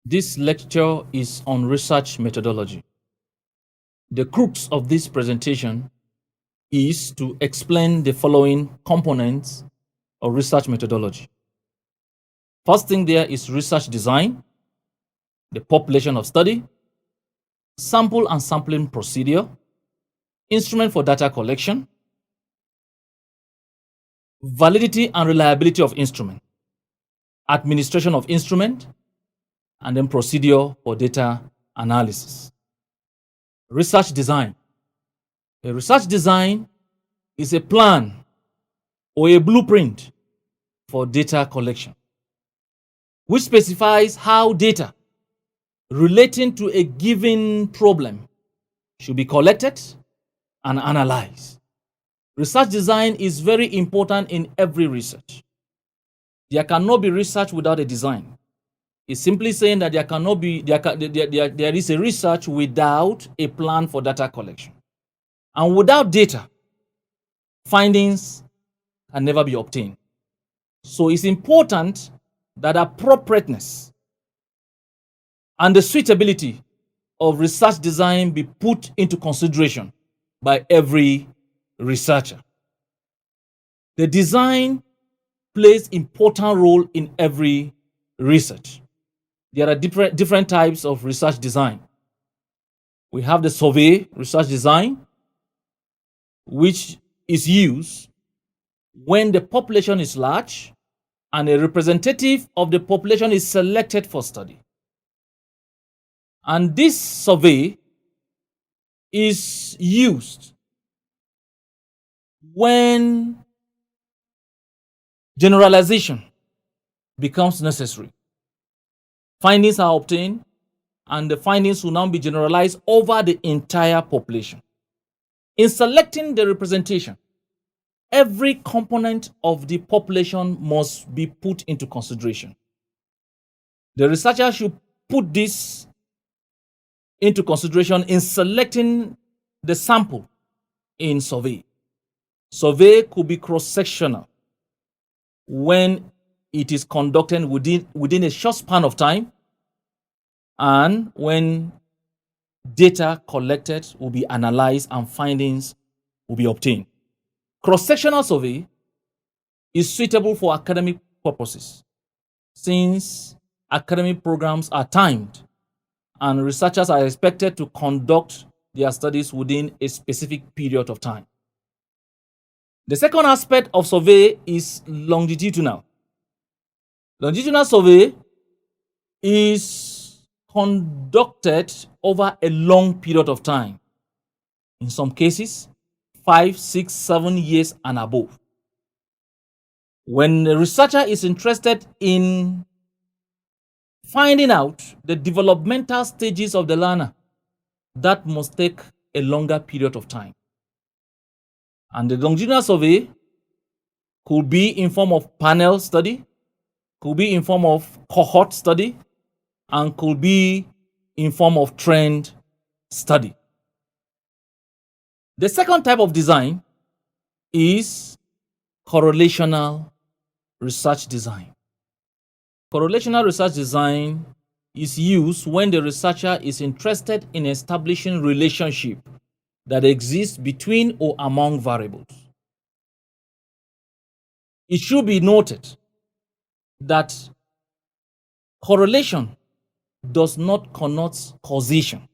This lecture is on research methodology. The crux of this presentation is to explain the following components of research methodology. First thing there is research design, the population of study, sample and sampling procedure, instrument for data collection, validity and reliability of instrument, administration of instrument, and then procedure for data analysis. Research design. A research design is a plan or a blueprint for data collection, which specifies how data relating to a given problem should be collected and analyzed. Research design is very important in every research. There cannot be research without a design. It's simply saying that there is a research without a plan for data collection. And without data, findings can never be obtained. So it's important that appropriateness and the suitability of research design be put into consideration by every researcher. The design plays important role in every research. There are different types of research design. We have the survey research design, which is used when the population is large and a representative of the population is selected for study. And this survey is used when generalization becomes necessary. Findings are obtained, and the findings will now be generalized over the entire population. In selecting the representation, every component of the population must be put into consideration. The researcher should put this into consideration in selecting the sample in survey. Survey could be cross-sectional when it is conducted within a short span of time, and when data collected will be analyzed and findings will be obtained. Cross-sectional survey is suitable for academic purposes, since academic programs are timed and researchers are expected to conduct their studies within a specific period of time. The second aspect of survey is longitudinal. Longitudinal survey is conducted over a long period of time. In some cases, 5, 6, 7 years and above. When the researcher is interested in finding out the developmental stages of the learner, that must take a longer period of time. And the longitudinal survey could be in form of panel study, could be in form of cohort study, and could be in form of trend study. The second type of design is correlational research design. Correlational research design is used when the researcher is interested in establishing relationship that exists between or among variables. It should be noted that correlation does not connote causation.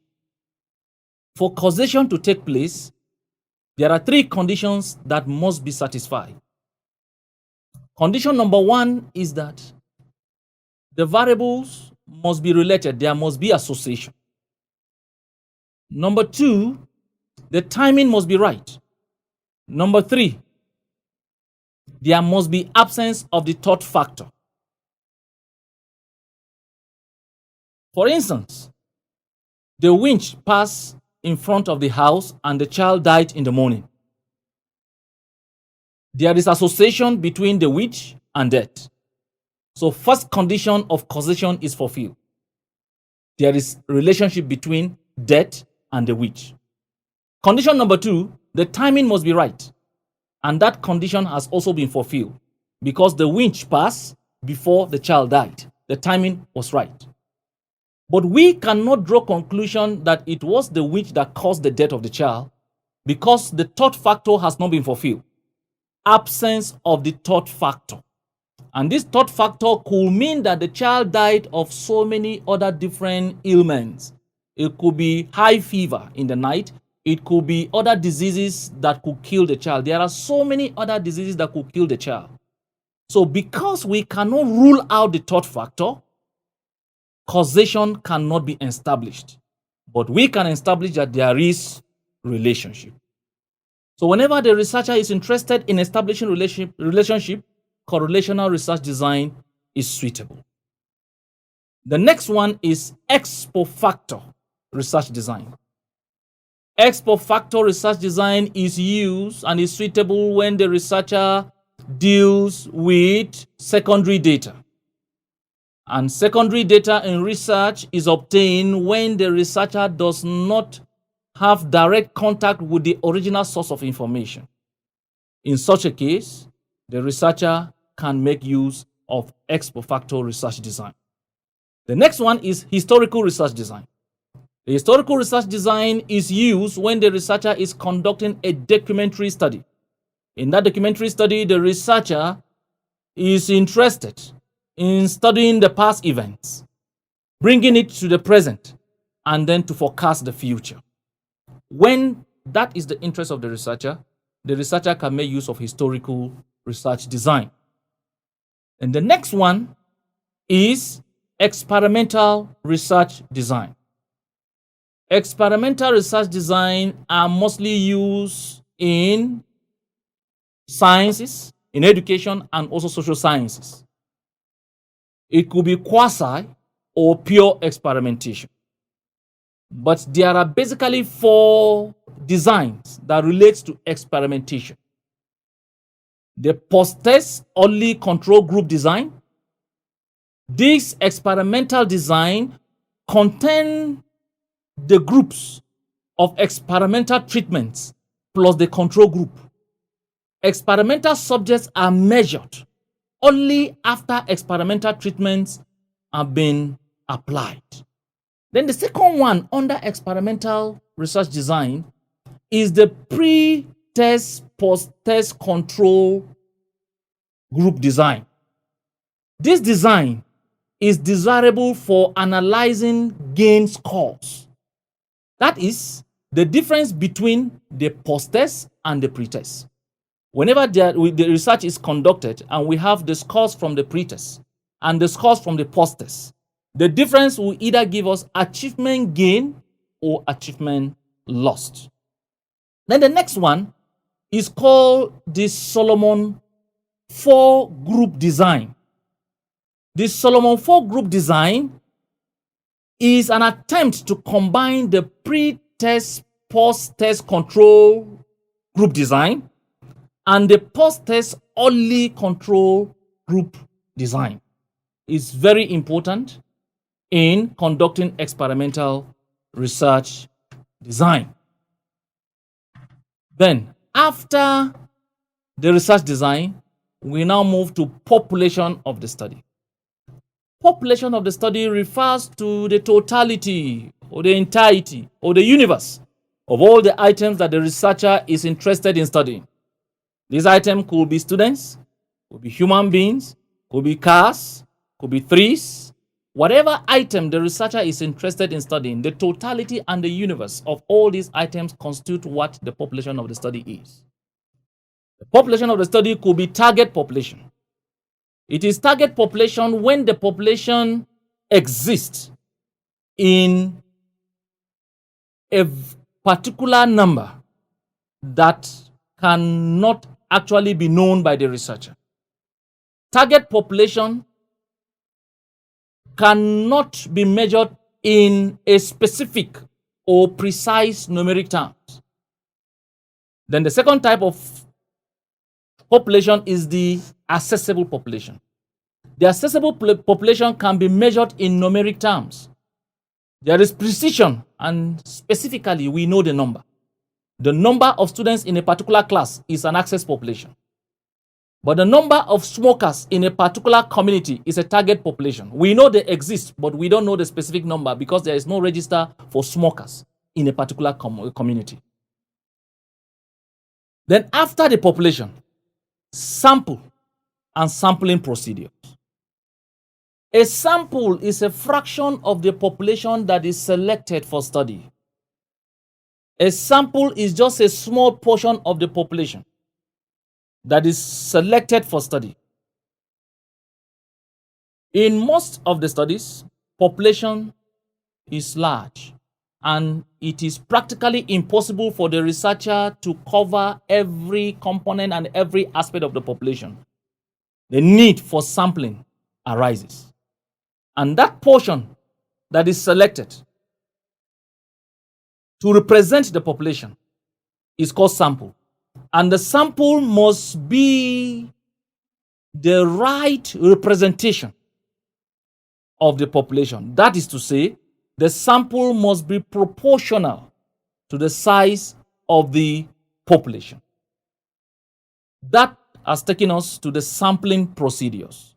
For causation to take place, there are 3 conditions that must be satisfied. Condition number 1 is that the variables must be related. There must be association. Number 2, the timing must be right. Number 3, there must be absence of the third factor. For instance, the winch passed in front of the house and the child died in the morning. There is association between the winch and death. So first condition of causation is fulfilled. There is relationship between death and the winch. Condition number 2, the timing must be right. And that condition has also been fulfilled because the winch passed before the child died. The timing was right. But we cannot draw conclusion that it was the witch that caused the death of the child because the third factor has not been fulfilled. Absence of the third factor. And this third factor could mean that the child died of so many other different ailments. It could be high fever in the night. It could be other diseases that could kill the child. There are so many other diseases that could kill the child. So because we cannot rule out the third factor, causation cannot be established. But we can establish that there is relationship. So whenever the researcher is interested in establishing relationship, correlational research design is suitable. The next one is ex post facto research design. Ex post facto research design is used and is suitable when the researcher deals with secondary data. And secondary data in research is obtained when the researcher does not have direct contact with the original source of information. In such a case, the researcher can make use of ex post facto research design. The next one is historical research design. The historical research design is used when the researcher is conducting a documentary study. In that documentary study, the researcher is interested in studying the past events, bringing it to the present, and then to forecast the future. When that is the interest of the researcher can make use of historical research design. And the next one is experimental research design. Experimental research design are mostly used in sciences, in education, and also social sciences. It could be quasi or pure experimentation. But there are basically 4 designs that relate to experimentation. The post-test only control group design. This experimental design contains the groups of experimental treatments plus the control group. Experimental subjects are measured only after experimental treatments have been applied. Then the second one under experimental research design is the pre-test, post-test control group design. This design is desirable for analyzing gain scores. That is the difference between the post-test and the pre-test. Whenever the research is conducted and we have the scores from the pre-test and the scores from the post-test, the difference will either give us achievement gain or achievement lost. Then the next one is called the Solomon 4 group design. The Solomon 4 group design is an attempt to combine the pre-test, post-test control group design and the post-test only control group design. It's very important in conducting experimental research design. Then, after the research design, we now move to population of the study. Population of the study refers to the totality or the entirety or the universe of all the items that the researcher is interested in studying. These items could be students, could be human beings, could be cars, could be trees. Whatever item the researcher is interested in studying, the totality and the universe of all these items constitute what the population of the study is. The population of the study could be target population. It is target population when the population exists in a particular number that cannot actually be known by the researcher. Target population cannot be measured in a specific or precise numeric terms. Then the second type of population is the accessible population. The accessible population can be measured in numeric terms. There is precision, and specifically we know the number. The number of students in a particular class is an access population. But the number of smokers in a particular community is a target population. We know they exist, but we don't know the specific number because there is no register for smokers in a particular community. Then after the population, sample and sampling procedures. A sample is a fraction of the population that is selected for study. A sample is just a small portion of the population that is selected for study. In most of the studies, population is large, and it is practically impossible for the researcher to cover every component and every aspect of the population. The need for sampling arises. And that portion that is selected to represent the population is called sample. And the sample must be the right representation of the population. That is to say, the sample must be proportional to the size of the population. That has taken us to the sampling procedures.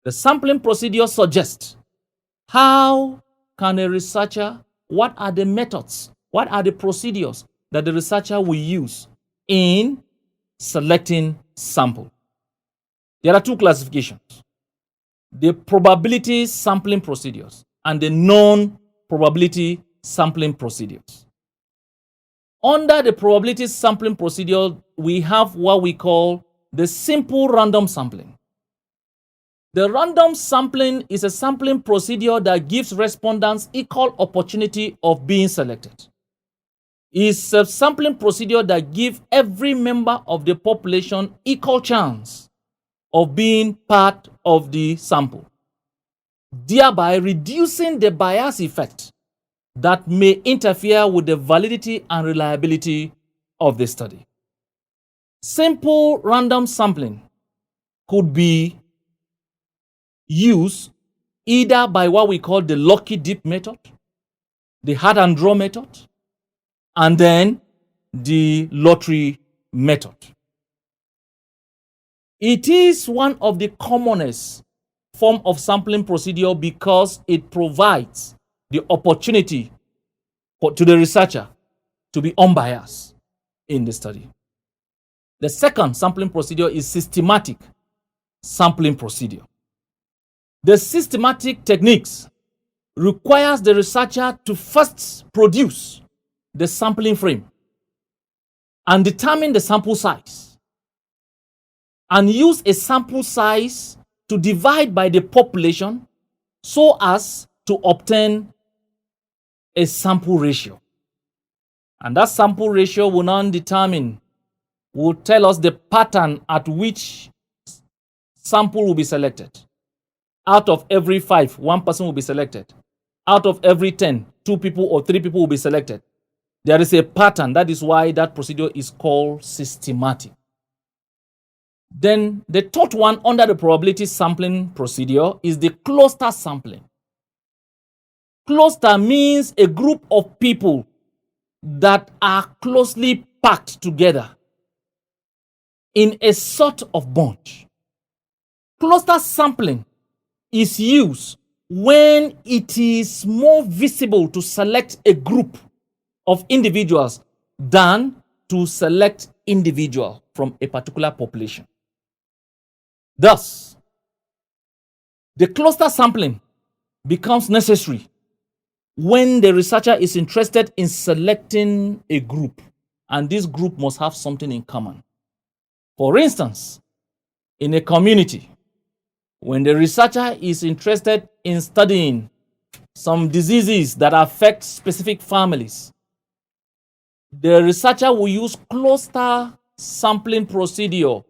The sampling procedure suggests how can a researcher, what are the methods, what are the procedures that the researcher will use in selecting sample. There are two classifications: the probability sampling procedures and the non-probability sampling procedures. Under the probability sampling procedure, we have what we call the simple random sampling. The random sampling is a sampling procedure that gives respondents equal opportunity of being selected. It's a sampling procedure that gives every member of the population equal chance of being part of the sample, thereby reducing the bias effect that may interfere with the validity and reliability of the study. Simple random sampling could be used either by what we call the lucky dip method, the hard and draw method, and then the lottery method. It is one of the commonest form of sampling procedure because it provides the opportunity to the researcher to be unbiased in the study. The second sampling procedure is systematic sampling procedure. The systematic techniques requires the researcher to first produce the sampling frame and determine the sample size and use a sample size to divide by the population so as to obtain a sample ratio. And that sample ratio will now will tell us the pattern at which sample will be selected. Out of every 5, 1 person will be selected. Out of every 10, 2 people or 3 people will be selected. There is a pattern. That is why that procedure is called systematic. Then the third one under the probability sampling procedure is the cluster sampling. Cluster means a group of people that are closely packed together in a sort of bunch. Cluster sampling is used when it is more visible to select a group of individuals than to select individual from a particular population. Thus, the cluster sampling becomes necessary when the researcher is interested in selecting a group, and this group must have something in common. For instance, in a community, when the researcher is interested in studying some diseases that affect specific families, the researcher will use cluster sampling procedure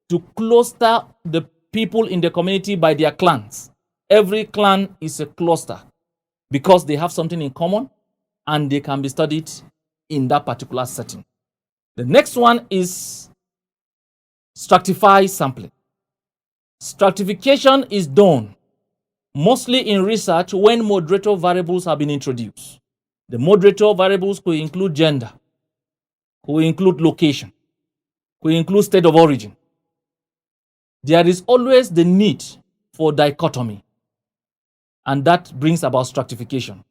to cluster the people in the community by their clans. Every clan is a cluster because they have something in common and they can be studied in that particular setting. The next one is stratified sampling. Stratification is done mostly in research when moderator variables have been introduced. The moderator variables could include gender, could include location, could include state of origin, there is always the need for dichotomy, and that brings about stratification.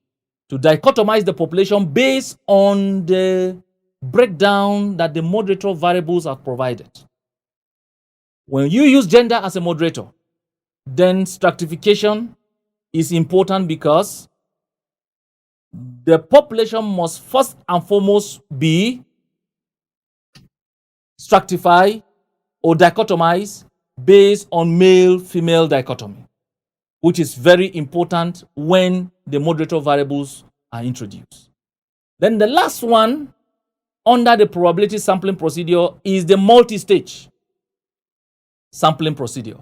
To dichotomize the population based on the breakdown that the moderator variables have provided. When you use gender as a moderator, then stratification is important because the population must first and foremost be stratified or dichotomized based on male-female dichotomy, which is very important when the moderator variables are introduced. Then the last one under the probability sampling procedure is the multi-stage sampling procedure.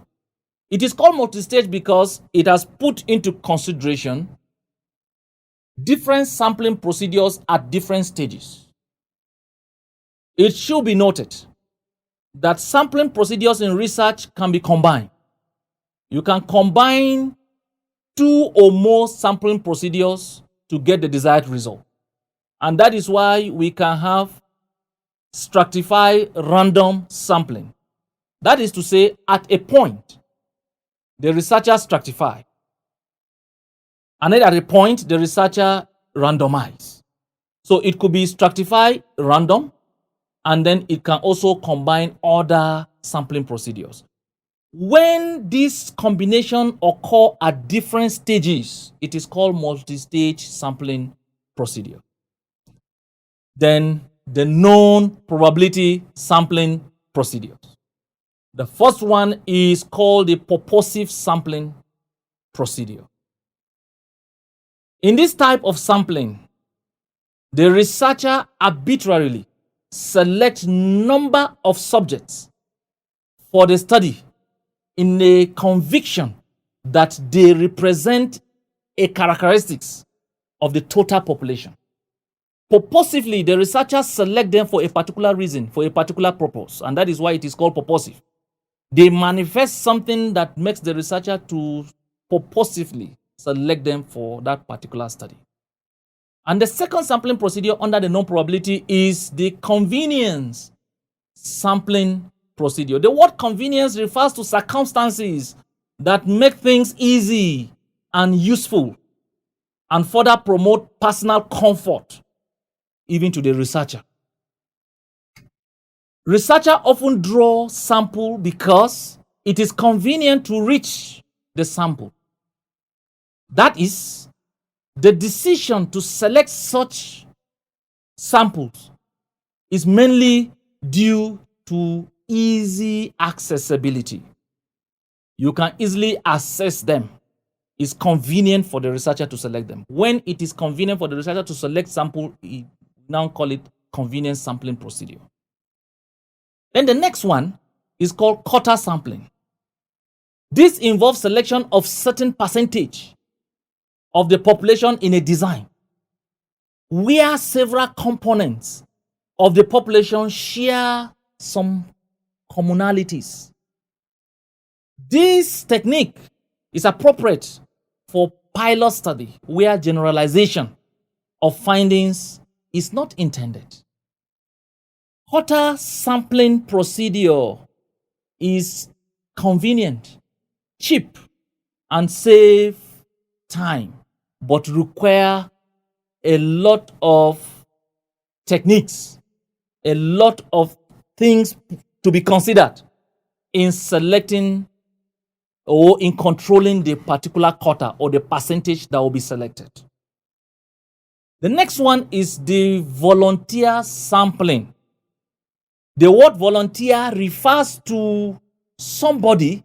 It is called multi-stage because it has put into consideration different sampling procedures at different stages. It should be noted that sampling procedures in research can be combined. You can combine 2 or more sampling procedures to get the desired result. And that is why we can have stratified random sampling. That is to say, at a point, the researcher stratifies, and then at a point, the researcher randomizes. So it could be stratified random, and then it can also combine other sampling procedures. When this combination occurs at different stages, it is called multi-stage sampling procedure. Then the known probability sampling procedures. The first one is called the purposive sampling procedure. In this type of sampling, the researcher arbitrarily selects number of subjects for the study in a conviction that they represent a characteristics of the total population. Purposively, the researchers select them for a particular reason, for a particular purpose, and that is why it is called purposive. They manifest something that makes the researcher to purposively select them for that particular study. And the second sampling procedure under the known probability is the convenience sampling procedure. The word convenience refers to circumstances that make things easy and useful and further promote personal comfort even to the researcher. Researchers often draw sample because it is convenient to reach the sample. That is, the decision to select such samples is mainly due to easy accessibility. You can easily access them. It's convenient for the researcher to select them. When it is convenient for the researcher to select sample, we now call it convenience sampling procedure. Then the next one is called quota sampling. This involves selection of certain percentage of the population in a design where several components of the population share some commonalities. This technique is appropriate for pilot study where generalization of findings is not intended. Quota sampling procedure is convenient, cheap, and save time, but require a lot of techniques, a lot of things to be considered in selecting or in controlling the particular quota or the percentage that will be selected. The next one is the volunteer sampling. The word volunteer refers to somebody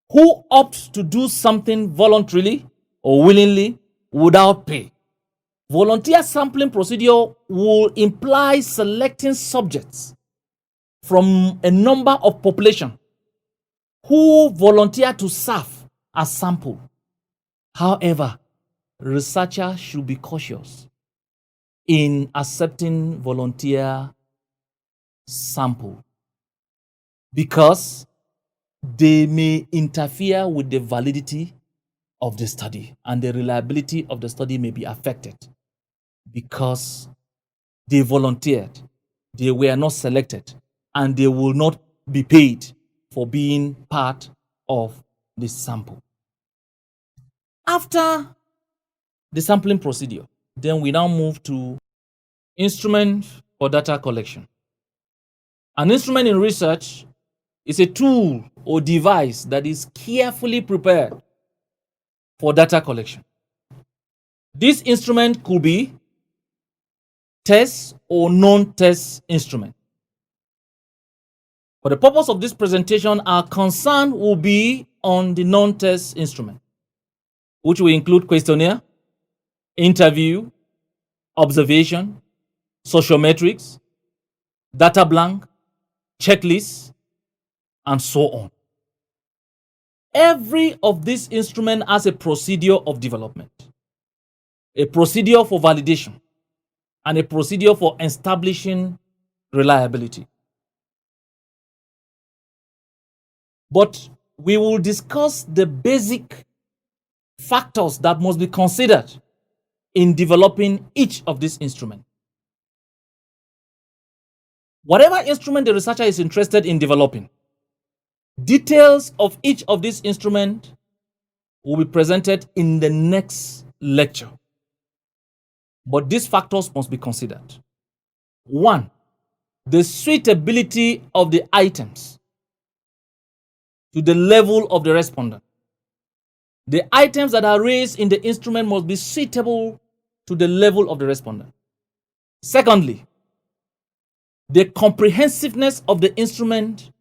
who opts to do something voluntarily or willingly without pay. Volunteer sampling procedure will imply selecting subjects from a number of population who volunteer to serve as sample. However, researchers should be cautious in accepting volunteer sample because they may interfere with the validity of the study, and the reliability of the study may be affected because they volunteered, they were not selected, and they will not be paid for being part of the sample. After the sampling procedure, then we now move to instrument for data collection. An instrument in research is a tool or device that is carefully prepared for data collection. This instrument could be test or non-test instrument. For the purpose of this presentation, our concern will be on the non-test instrument, which will include questionnaire, interview, observation, sociometrics, data blank, checklists, and so on. Every of these instruments has a procedure of development, a procedure for validation, and a procedure for establishing reliability. But we will discuss the basic factors that must be considered in developing each of these instruments. Whatever instrument the researcher is interested in developing, details of each of these instruments will be presented in the next lecture. But these factors must be considered. 1, the suitability of the items to the level of the respondent. The items that are raised in the instrument must be suitable to the level of the respondent. Secondly, the comprehensiveness of the instrument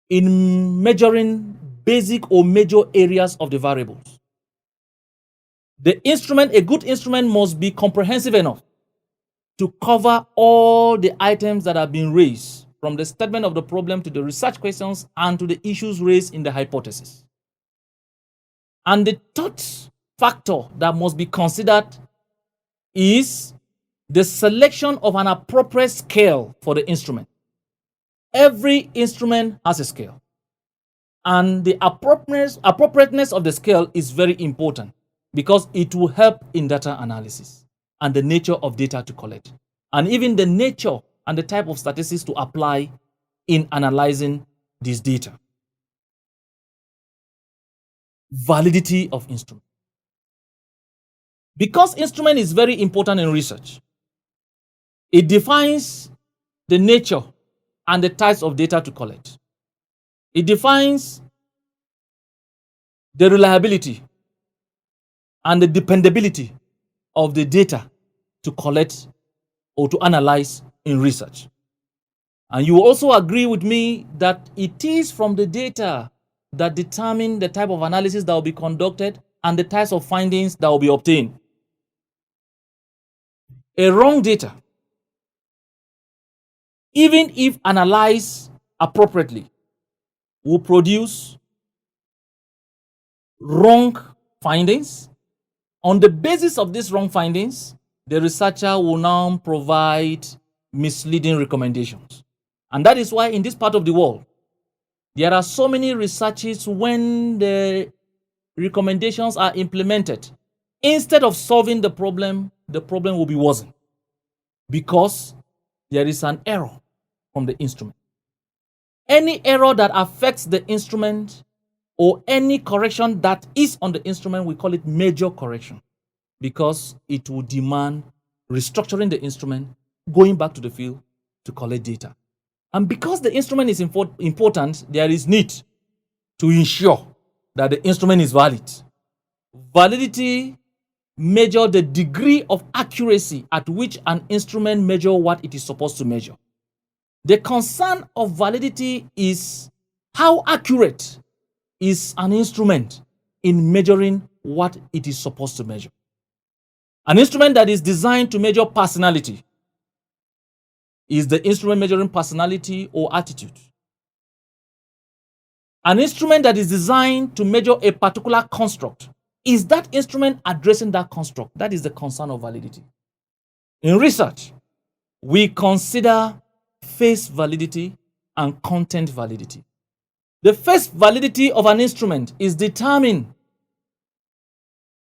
in measuring basic or major areas of the variables. The instrument, a good instrument, must be comprehensive enough to cover all the items that have been raised, from the statement of the problem to the research questions and to the issues raised in the hypothesis. And the third factor that must be considered is the selection of an appropriate scale for the instrument. Every instrument has a scale, and the appropriateness of the scale is very important because it will help in data analysis and the nature of data to collect, and even the nature and the type of statistics to apply in analyzing this data. Validity of instrument. Because instrument is very important in research, it defines the nature and the types of data to collect. It defines the reliability and the dependability of the data to collect or to analyze in research. And you will also agree with me that it is from the data that determine the type of analysis that will be conducted and the types of findings that will be obtained. A wrong data, even if analyzed appropriately, will produce wrong findings. On the basis of these wrong findings, the researcher will now provide misleading recommendations. And that is why in this part of the world, there are so many researches when the recommendations are implemented. Instead of solving the problem will be worsened because there is an error from the instrument. Any error that affects the instrument or any correction that is on the instrument, we call it major correction because it will demand restructuring the instrument, going back to the field to collect data. And because the instrument is important, there is need to ensure that the instrument is valid. Validity measures the degree of accuracy at which an instrument measures what it is supposed to measure. The concern of validity is how accurate is an instrument in measuring what it is supposed to measure. An instrument that is designed to measure personality is the instrument measuring personality or attitude. An instrument that is designed to measure a particular construct, is that instrument addressing that construct? That is the concern of validity. In research, we consider face validity and content validity. The face validity of an instrument is determined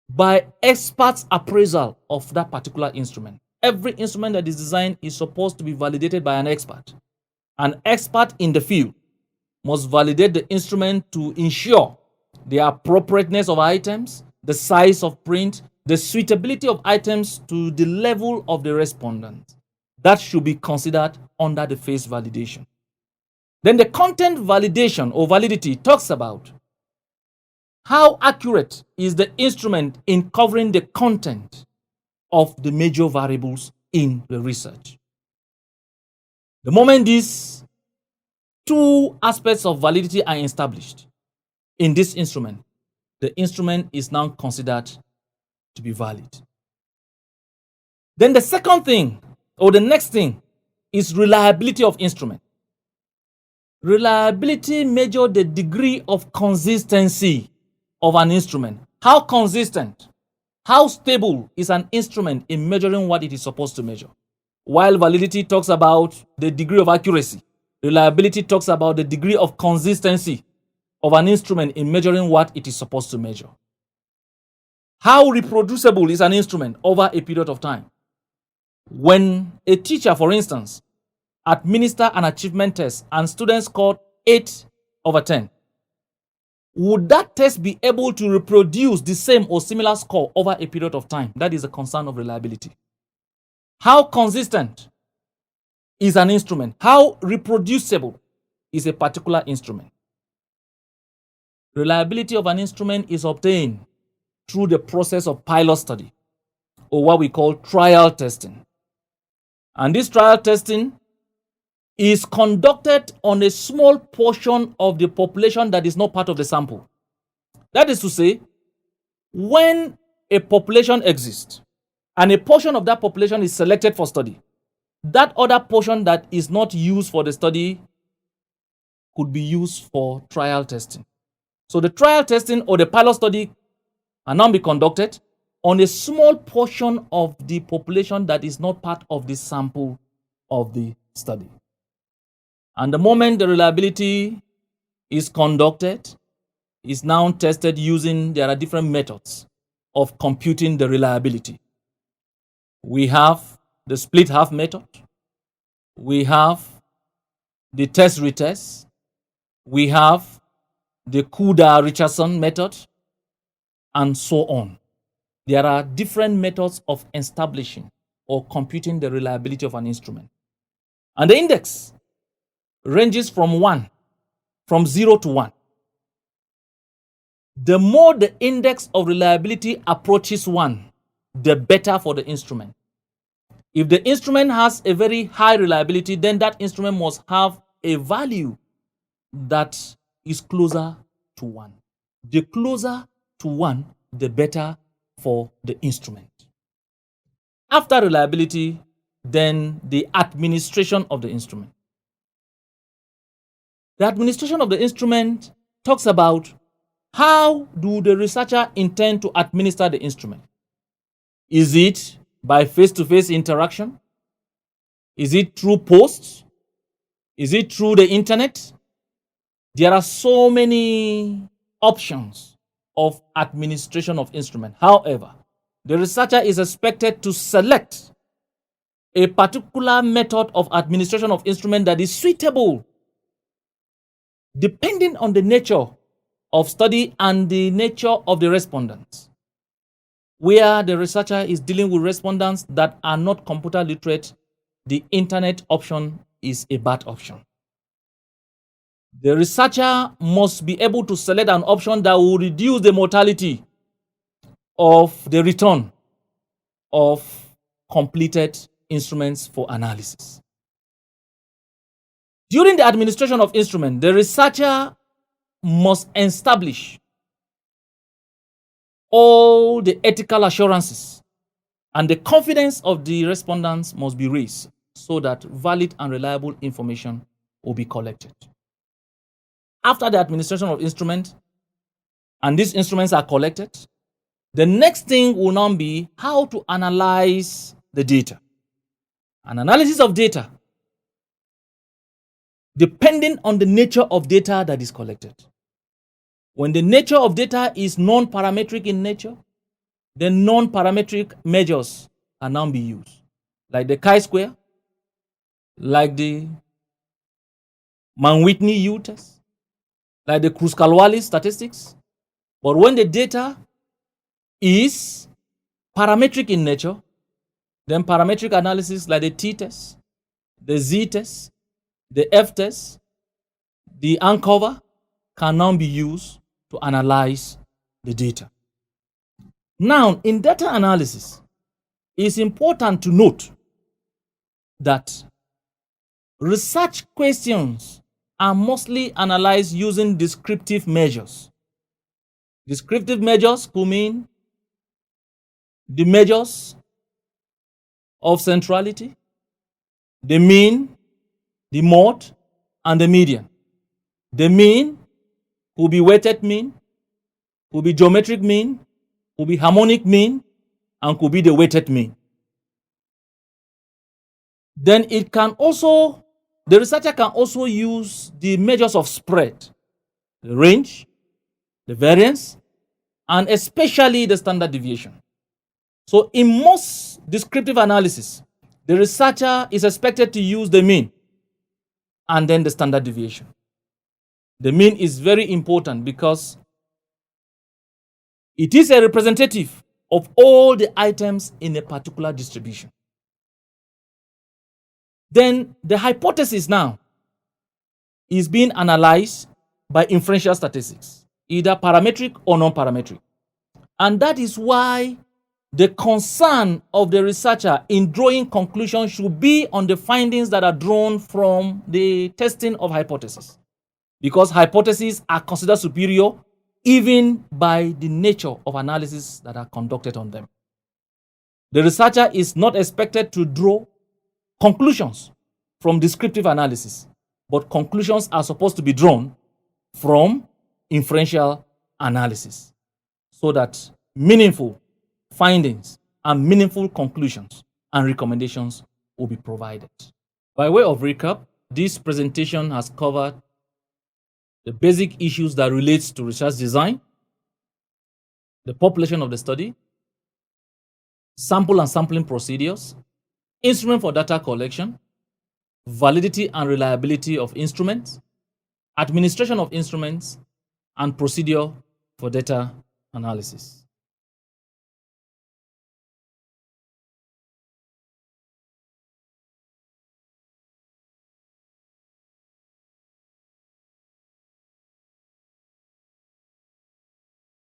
by experts' appraisal of that particular instrument. Every instrument that is designed is supposed to be validated by an expert in the field. must validate the instrument to ensure the appropriateness of items, the size of print, the suitability of items to the level of the respondent. That should be considered under the phase validation. Then the content validation or validity talks about how accurate is the instrument in covering the content of the major variables in the research. The moment these two aspects of validity are established in this instrument, the instrument is now considered to be valid. Then the second thing, or the next thing, is reliability of instrument. Reliability measures the degree of consistency of an instrument. How consistent, how stable is an instrument in measuring what it is supposed to measure? While validity talks about the degree of accuracy, reliability talks about the degree of consistency of an instrument in measuring what it is supposed to measure. How reproducible is an instrument over a period of time? When a teacher, for instance, administers an achievement test and students scored 8/10, would that test be able to reproduce the same or similar score over a period of time? That is a concern of reliability. How consistent is an instrument? How reproducible is a particular instrument? Reliability of an instrument is obtained through the process of pilot study, or what we call trial testing. And this trial testing is conducted on a small portion of the population that is not part of the sample. That is to say, when a population exists and a portion of that population is selected for study, that other portion that is not used for the study could be used for trial testing. So the trial testing or the pilot study can now be conducted on a small portion of the population that is not part of the sample of the study. And the moment the reliability is conducted, is now tested using, there are different methods of computing the reliability. We have the split half method. We have the test-retest. We have the Kuda-Richardson method, and so on. There are different methods of establishing or computing the reliability of an instrument. And the index ranges from 0 to 1. The more the index of reliability approaches 1, the better for the instrument. If the instrument has a very high reliability, then that instrument must have a value that is closer to 1. The closer to 1, the better for the instrument. After reliability, then the administration of the instrument. The administration of the instrument talks about how do the researcher intend to administer the instrument. Is it by face-to-face interaction? Is it through posts? Is it through the internet? There are so many options of administration of instrument. However, the researcher is expected to select a particular method of administration of instrument that is suitable depending on the nature of study and the nature of the respondents. Where the researcher is dealing with respondents that are not computer literate, the internet option is a bad option. The researcher must be able to select an option that will reduce the mortality of the return of completed instruments for analysis. During the administration of instrument, the researcher must establish all the ethical assurances, and the confidence of the respondents must be raised so that valid and reliable information will be collected. After the administration of instrument, and these instruments are collected, the next thing will now be how to analyze the data. An analysis of data, depending on the nature of data that is collected. When the nature of data is non-parametric in nature, then non-parametric measures can now be used, like the chi-square, like the Mann-Whitney U test, like the Kruskal-Wallis statistics. But when the data is parametric in nature, then parametric analysis like the t-test, the z-test, the f-test, the ANCOVA can now be used to analyze the data. Now, in data analysis, it's important to note that research questions are mostly analyzed using descriptive measures. Descriptive measures could mean the measures of centrality, the mean, the mode, and the median. The mean could be weighted mean, could be geometric mean, could be harmonic mean, and could be the weighted mean. Then it can also, the researcher can also use the measures of spread, the range, the variance, and especially the standard deviation. So in most descriptive analysis, the researcher is expected to use the mean and then the standard deviation. The mean is very important because it is a representative of all the items in a particular distribution. Then the hypothesis now is being analyzed by inferential statistics, either parametric or non-parametric. And that is why the concern of the researcher in drawing conclusions should be on the findings that are drawn from the testing of hypotheses, because hypotheses are considered superior even by the nature of analysis that are conducted on them. The researcher is not expected to draw conclusions from descriptive analysis, but conclusions are supposed to be drawn from inferential analysis so that meaningful findings and meaningful conclusions and recommendations will be provided. By way of recap, this presentation has covered the basic issues that relates to research design, the population of the study, sample and sampling procedures, instrument for data collection, validity and reliability of instruments, administration of instruments, and procedure for data analysis.